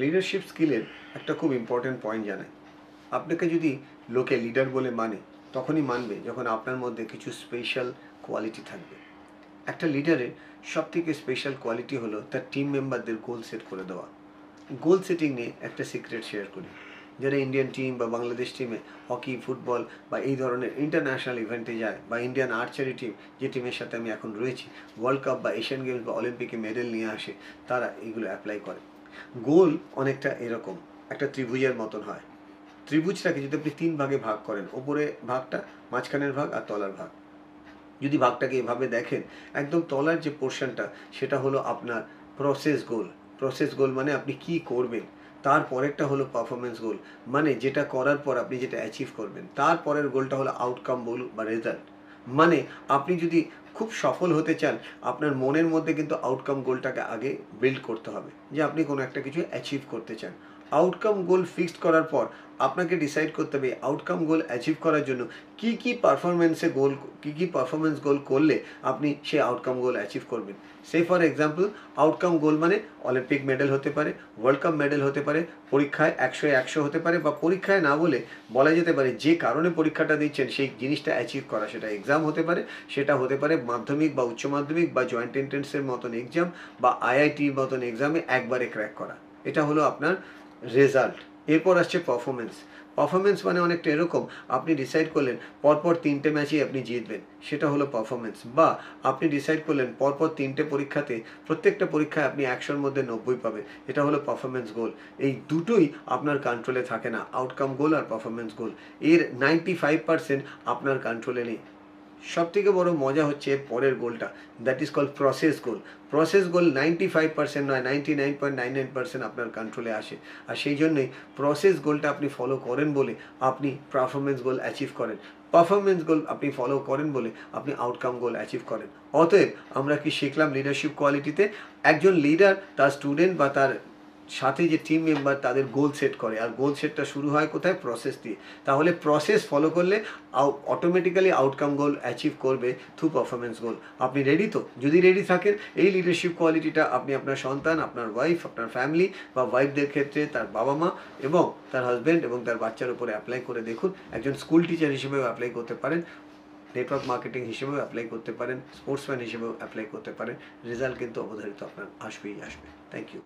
Leadership স্কিলের একটা খুব ইম্পর্টেন্ট পয়েন্ট জানাই। আপনাকে যদি লোকে লিডার বলে মানে তখনই মানবে যখন আপনার মধ্যে কিছু স্পেশাল কোয়ালিটি থাকবে। একটা লিডারের সবথেকে স্পেশাল কোয়ালিটি হলো তার টিম মেম্বারদের গোল সেট করে দেওয়া। গোল সেটিং নিয়ে একটা সিক্রেট শেয়ার করি। যারা ইন্ডিয়ান টিম বা বাংলাদেশ টিমে হকি, ফুটবল বা এই ধরনের ইন্টারন্যাশনাল ইভেন্টে যায়, বা ইন্ডিয়ান আর্চারি টিম যে টিমের সাথে আমি এখন রয়েছি, ওয়ার্ল্ড কাপ বা এশিয়ান গেমস বা অলিম্পিকে মেডেল নিয়ে আসে, তারা এগুলো অ্যাপ্লাই করে। গোল অনেকটা এরকম একটা ত্রিভুজের মতন হয়। ত্রিভুজটাকে যদি আপনি 3 ভাগে ভাগ করেন, ওপরে ভাগটা, মাঝখানের ভাগ আর তলার ভাগ, যদি ভাগটাকে এভাবে দেখেন, একদম তলার যে পোর্শনটা সেটা হলো আপনার প্রসেস গোল। প্রসেস গোল মানে আপনি কি করবেন। তারপরেরটা হলো পারফরমেন্স গোল, মানে যেটা করার পর আপনি যেটা অ্যাচিভ করবেন। তারপরের গোলটা হলো আউটকাম গোল বা রেজাল্ট, মানে আপনি যদি খুব সফল হতে চান, আপনার মনের মধ্যে কিন্তু আউটকাম গোলটাকে আগে বিল্ড করতে হবে, যে আপনি কোনো একটা কিছু অ্যাচিভ করতে চান। আউটকাম গোল ফিক্সড করার পর আপনাকে ডিসাইড করতে হবে আউটকাম গোল অ্যাচিভ করার জন্য কি কি পারফরমেন্স গোল করলে আপনি সেই আউটকাম গোল অ্যাচিভ করবেন। সে ফর এক্সাম্পল, আউটকাম গোল মানে অলিম্পিক মেডেল হতে পারে, ওয়ার্ল্ড কাপ মেডেল হতে পারে, পরীক্ষায় 100-100 হতে পারে, বা পরীক্ষায় না বলে বলা যেতে পারে যে কারণে পরীক্ষাটা দিচ্ছেন সেই জিনিসটা অ্যাচিভ করা। সেটা এক্সাম হতে পারে, সেটা হতে পারে মাধ্যমিক বা উচ্চ মাধ্যমিক বা জয়েন্ট এন্ট্রান্সের মতন এক্সাম, বা আইআইটির মতন এক্সামে একবারে ক্র্যাক করা। এটা হলো আপনার রেজাল্ট। এরপর আসছে পারফরমেন্স। পারফরমেন্স মানে অনেকটা এরকম, আপনি ডিসাইড করলেন পরপর 3টে ম্যাচেই আপনি জিতবেন, সেটা হলো পারফরমেন্স। বা আপনি ডিসাইড করলেন পরপর 3টে পরীক্ষাতে প্রত্যেকটা পরীক্ষায় আপনি 100-র মধ্যে 90 পাবে, এটা হলো পারফরমেন্স গোল। এই দুটোই আপনার কন্ট্রোলে থাকে না, আউটকাম গোল আর পারফরমেন্স গোল। এর 95% আপনার কন্ট্রোলে নেই। সব থেকে বড় মজা হচ্ছে এর পরের গোলটা, that is called process goal. Process goal 95% নয়, 99.99% আপনার কন্ট্রোলে আসে। আর সেই জন্যই প্রসেস গোলটা আপনি ফলো করেন বলে আপনি পারফরমেন্স গোল অ্যাচিভ করেন, পারফরমেন্স গোল আপনি ফলো করেন বলে আপনি আউটকাম গোল অ্যাচিভ করেন। অতএব আমরা কি শিখলাম লিডারশিপ কোয়ালিটিতে? একজন লিডার তার স্টুডেন্ট বা তার সাথে যে টিম মেম্বার তাদের গোল সেট করে, আর গোল সেটটা শুরু হয় কোথায়? প্রসেস দিয়ে। তাহলে প্রসেস ফলো করলে অটোমেটিক্যালি আউটকাম গোল অ্যাচিভ করবে থ্রু পারফরমেন্স গোল। আপনি রেডি তো? যদি রেডি থাকেন, এই লিডারশিপ কোয়ালিটিটা আপনি আপনার সন্তান, আপনার ওয়াইফ, আপনার ফ্যামিলি বা ওয়াইফদের ক্ষেত্রে তার বাবা মা এবং তার হাজব্যান্ড এবং তার বাচ্চার উপরে অ্যাপ্লাই করে দেখুন। একজন স্কুল টিচার হিসেবেও অ্যাপ্লাই করতে পারেন, নেটওয়ার্ক মার্কেটিং হিসেবেও অ্যাপ্লাই করতে পারেন, স্পোর্টসম্যান হিসেবেও অ্যাপ্লাই করতে পারেন। রেজাল্ট কিন্তু অবধারিত আপনার আসবেই আসবে। Thank you.